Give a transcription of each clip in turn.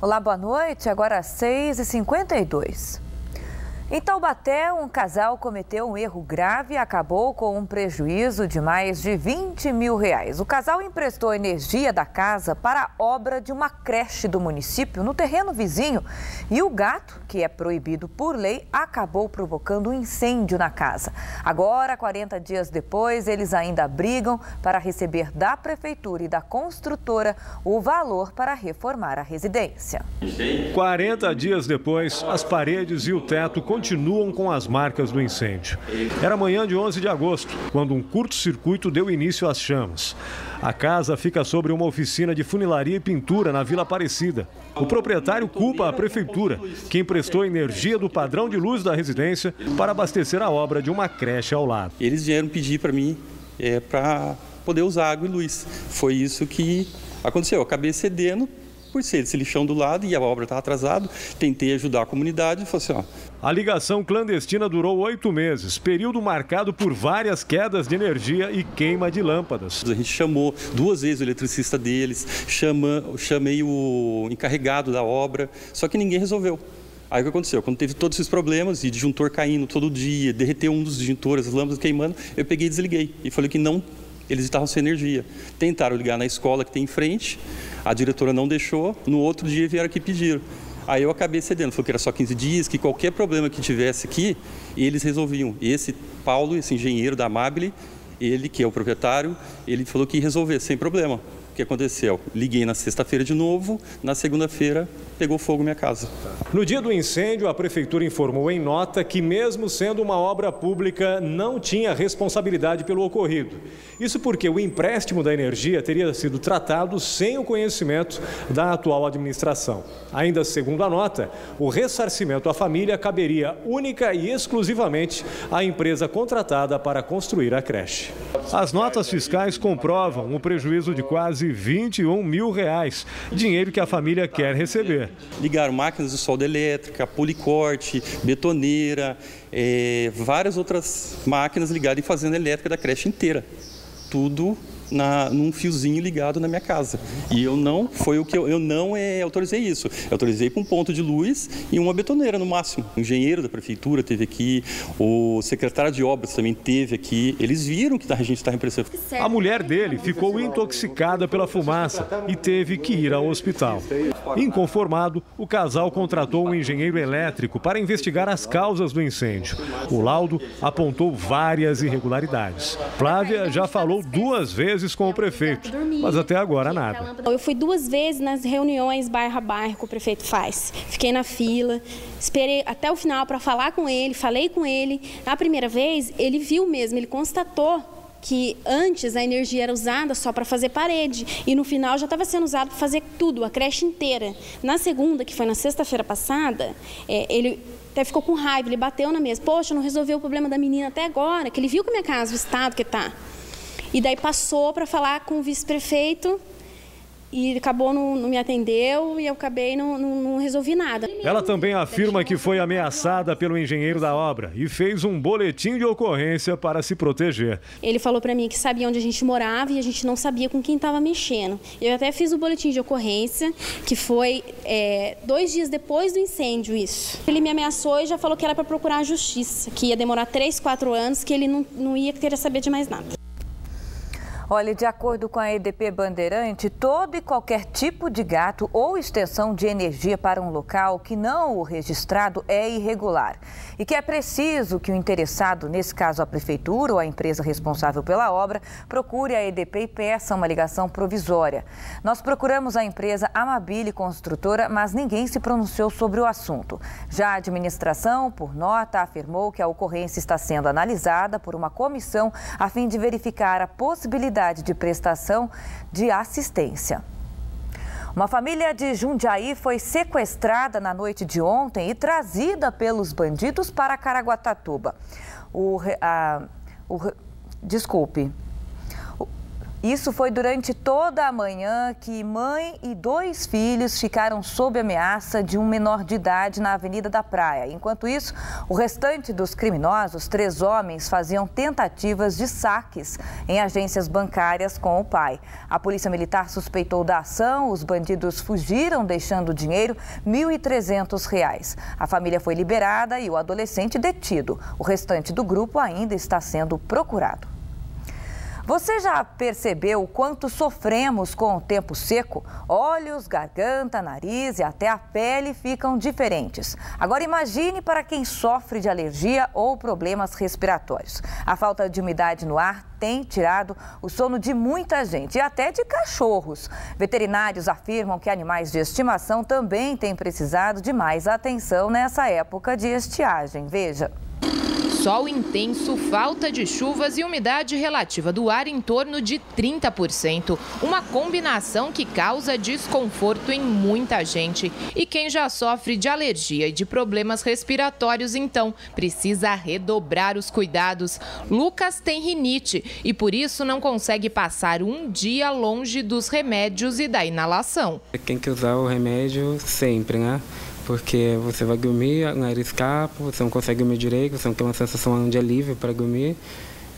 Olá, boa noite. Agora às 6h52. Em Taubaté, um casal cometeu um erro grave e acabou com um prejuízo de mais de R$20 mil. O casal emprestou energia da casa para a obra de uma creche do município no terreno vizinho e o gato, que é proibido por lei, acabou provocando um incêndio na casa. Agora, 40 dias depois, eles ainda brigam para receber da prefeitura e da construtora o valor para reformar a residência. 40 dias depois, as paredes e o teto continuam com as marcas do incêndio. Era manhã de 11 de agosto, quando um curto-circuito deu início às chamas. A casa fica sobre uma oficina de funilaria e pintura na Vila Aparecida. O proprietário culpa a prefeitura, que emprestou energia do padrão de luz da residência para abastecer a obra de uma creche ao lado. Eles vieram pedir para mim para poder usar água e luz. Foi isso que aconteceu. Eu acabei cedendo por ser esse lixão do lado e a obra estava atrasada. Tentei ajudar a comunidade e falei assim, A ligação clandestina durou 8 meses, período marcado por várias quedas de energia e queima de lâmpadas. A gente chamou 2 vezes o eletricista deles, chamei o encarregado da obra, só que ninguém resolveu. Aí o que aconteceu? Quando teve todos esses problemas, e disjuntor caindo todo dia, derreteu um dos disjuntores, as lâmpadas queimando, eu peguei e desliguei. E falei que não, eles estavam sem energia. Tentaram ligar na escola que tem em frente, a diretora não deixou, no outro dia vieram aqui pedir. Aí eu acabei cedendo, falou que era só 15 dias, que qualquer problema que tivesse aqui, eles resolviam. Esse Paulo, esse engenheiro da Amabile, ele que é o proprietário, ele falou que ia resolver sem problema. O que aconteceu? Liguei na sexta-feira de novo, na segunda-feira pegou fogo minha casa. No dia do incêndio, a prefeitura informou em nota que, mesmo sendo uma obra pública, não tinha responsabilidade pelo ocorrido. Isso porque o empréstimo da energia teria sido tratado sem o conhecimento da atual administração. Ainda segundo a nota, o ressarcimento à família caberia única e exclusivamente à empresa contratada para construir a creche. As notas fiscais comprovam o prejuízo de quase R$21 mil, dinheiro que a família quer receber. Ligaram máquinas de solda elétrica, policorte, betoneira, várias outras máquinas ligadas em fazenda elétrica da creche inteira. Tudo num fiozinho ligado na minha casa. E eu não autorizei isso. Eu autorizei para um ponto de luz e uma betoneira no máximo. O engenheiro da prefeitura esteve aqui, o secretário de obras também esteve aqui. Eles viram que a gente estava emprestando. A mulher dele ficou intoxicada pela fumaça e teve que ir ao hospital. Inconformado, o casal contratou um engenheiro elétrico para investigar as causas do incêndio. O laudo apontou várias irregularidades. Flávia já falou 2 vezes com o prefeito, mas até agora nada. Eu fui 2 vezes nas reuniões bairro a bairro que o prefeito faz. Fiquei na fila, esperei até o final para falar com ele, falei com ele. Na primeira vez, ele viu mesmo, ele constatou que antes a energia era usada só para fazer parede e no final já estava sendo usado para fazer tudo, a creche inteira. Na segunda, que foi na sexta-feira passada, ele até ficou com raiva, ele bateu na mesa. Poxa, não resolveu o problema da menina até agora, que ele viu que a minha casa, o estado que está. E daí passou para falar com o vice-prefeito e acabou não me atendeu e eu acabei não resolvi nada. Ela também afirma que foi ameaçada pelo engenheiro da obra e fez um boletim de ocorrência para se proteger. Ele falou para mim que sabia onde a gente morava e a gente não sabia com quem estava mexendo. Eu até fiz o boletim de ocorrência, que foi 2 dias depois do incêndio isso. Ele me ameaçou e já falou que era para procurar a justiça, que ia demorar 3, 4 anos, que ele não ia querer saber de mais nada. Olha, de acordo com a EDP Bandeirante, todo e qualquer tipo de gato ou extensão de energia para um local que não o registrado é irregular. E que é preciso que o interessado, nesse caso a prefeitura ou a empresa responsável pela obra, procure a EDP e peça uma ligação provisória. Nós procuramos a empresa Amabile Construtora, mas ninguém se pronunciou sobre o assunto. Já a administração, por nota, afirmou que a ocorrência está sendo analisada por uma comissão a fim de verificar a possibilidade de prestação de assistência. Uma família de Jundiaí foi sequestrada na noite de ontem e trazida pelos bandidos para Caraguatatuba. Isso foi durante toda a manhã que mãe e 2 filhos ficaram sob ameaça de um menor de idade na Avenida da Praia. Enquanto isso, o restante dos criminosos, 3 homens, faziam tentativas de saques em agências bancárias com o pai. A Polícia Militar suspeitou da ação, os bandidos fugiram deixando o dinheiro, R$ 1.300. A família foi liberada e o adolescente detido. O restante do grupo ainda está sendo procurado. Você já percebeu o quanto sofremos com o tempo seco? Olhos, garganta, nariz e até a pele ficam diferentes. Agora imagine para quem sofre de alergia ou problemas respiratórios. A falta de umidade no ar tem tirado o sono de muita gente e até de cachorros. Veterinários afirmam que animais de estimação também têm precisado de mais atenção nessa época de estiagem. Veja. Sol intenso, falta de chuvas e umidade relativa do ar em torno de 30%. Uma combinação que causa desconforto em muita gente. E quem já sofre de alergia e de problemas respiratórios, então, precisa redobrar os cuidados. Lucas tem rinite e por isso não consegue passar um dia longe dos remédios e da inalação. Tem que usar o remédio sempre, né? Porque você vai dormir, o nariz escapa, você não consegue dormir direito, você não tem uma sensação de alívio para dormir.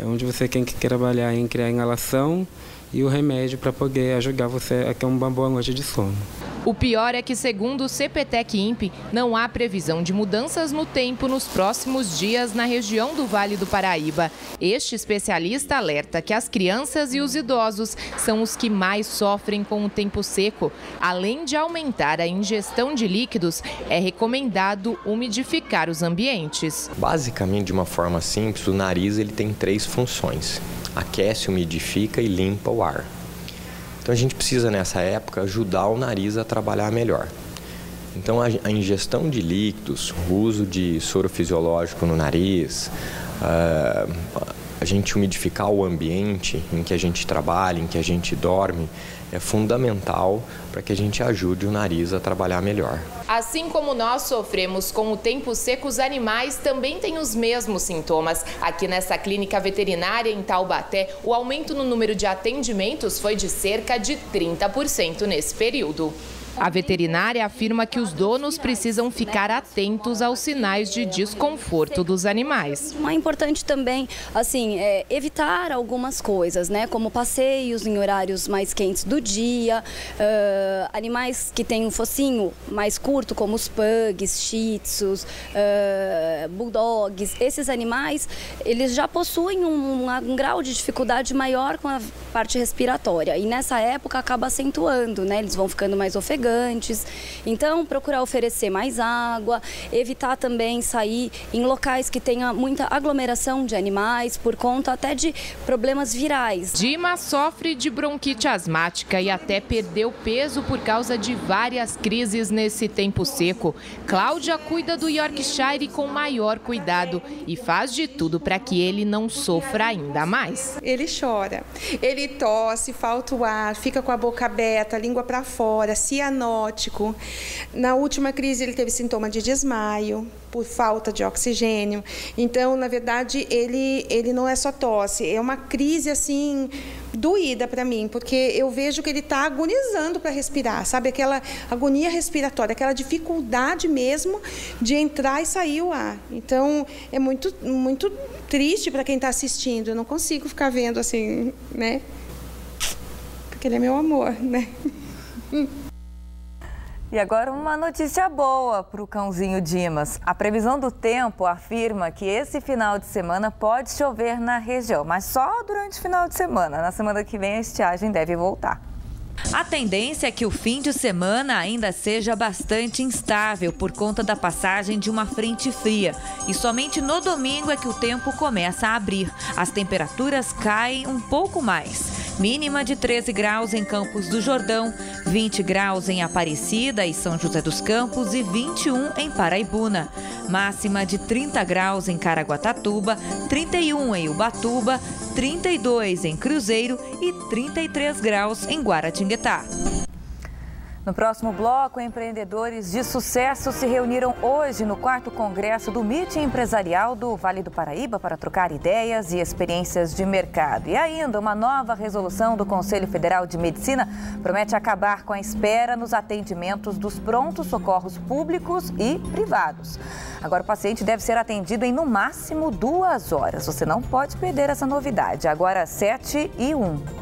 É onde você tem que trabalhar em criar a inalação e o remédio para poder ajudar você a ter uma boa noite de sono. O pior é que, segundo o CPTEC-INPE, não há previsão de mudanças no tempo nos próximos dias na região do Vale do Paraíba. Este especialista alerta que as crianças e os idosos são os que mais sofrem com o tempo seco. Além de aumentar a ingestão de líquidos, é recomendado umidificar os ambientes. Basicamente, de uma forma simples, o nariz ele tem 3 funções: aquece, umidifica e limpa o ar. Então a gente precisa nessa época ajudar o nariz a trabalhar melhor. Então a ingestão de líquidos, o uso de soro fisiológico no nariz, a gente umidificar o ambiente em que a gente trabalha, em que a gente dorme, é fundamental para que a gente ajude o nariz a trabalhar melhor. Assim como nós sofremos com o tempo seco, os animais também têm os mesmos sintomas. Aqui nessa clínica veterinária em Taubaté, o aumento no número de atendimentos foi de cerca de 30% nesse período. A veterinária afirma que os donos precisam ficar atentos aos sinais de desconforto dos animais. É importante também, assim, evitar algumas coisas, né? Como passeios em horários mais quentes do dia, animais que têm um focinho mais curto, como os pugs, shih tzus, bulldogs. Esses animais, eles já possuem um grau de dificuldade maior com a parte respiratória e nessa época acaba acentuando, né? Eles vão ficando mais ofegantes. Então, procurar oferecer mais água, evitar também sair em locais que tenha muita aglomeração de animais, por conta até de problemas virais. Dima sofre de bronquite asmática e até perdeu peso por causa de várias crises nesse tempo seco. Cláudia cuida do Yorkshire com maior cuidado e faz de tudo para que ele não sofra ainda mais. Ele chora, ele tosse, falta o ar, fica com a boca aberta, a língua para fora, cianótico. Na última crise ele teve sintoma de desmaio por falta de oxigênio. Então, na verdade, ele não é só tosse, é uma crise assim doída para mim, porque eu vejo que ele está agonizando para respirar, sabe? Aquela agonia respiratória, aquela dificuldade mesmo de entrar e sair o ar. Então, é muito, muito triste para quem está assistindo. Eu não consigo ficar vendo assim, né? Porque ele é meu amor, né? E agora uma notícia boa para o cãozinho Dimas. A previsão do tempo afirma que esse final de semana pode chover na região, mas só durante o final de semana. Na semana que vem a estiagem deve voltar. A tendência é que o fim de semana ainda seja bastante instável por conta da passagem de uma frente fria. E somente no domingo é que o tempo começa a abrir. As temperaturas caem um pouco mais. Mínima de 13 graus em Campos do Jordão, 20 graus em Aparecida e São José dos Campos e 21 em Paraibuna. Máxima de 30 graus em Caraguatatuba, 31 em Ubatuba, 32 em Cruzeiro e 33 graus em Guaratinguetá. No próximo bloco, empreendedores de sucesso se reuniram hoje no 4º Congresso do MIT Empresarial do Vale do Paraíba para trocar ideias e experiências de mercado. E ainda, uma nova resolução do Conselho Federal de Medicina promete acabar com a espera nos atendimentos dos prontos socorros públicos e privados. Agora, o paciente deve ser atendido em no máximo 2 horas. Você não pode perder essa novidade. Agora, 7h01.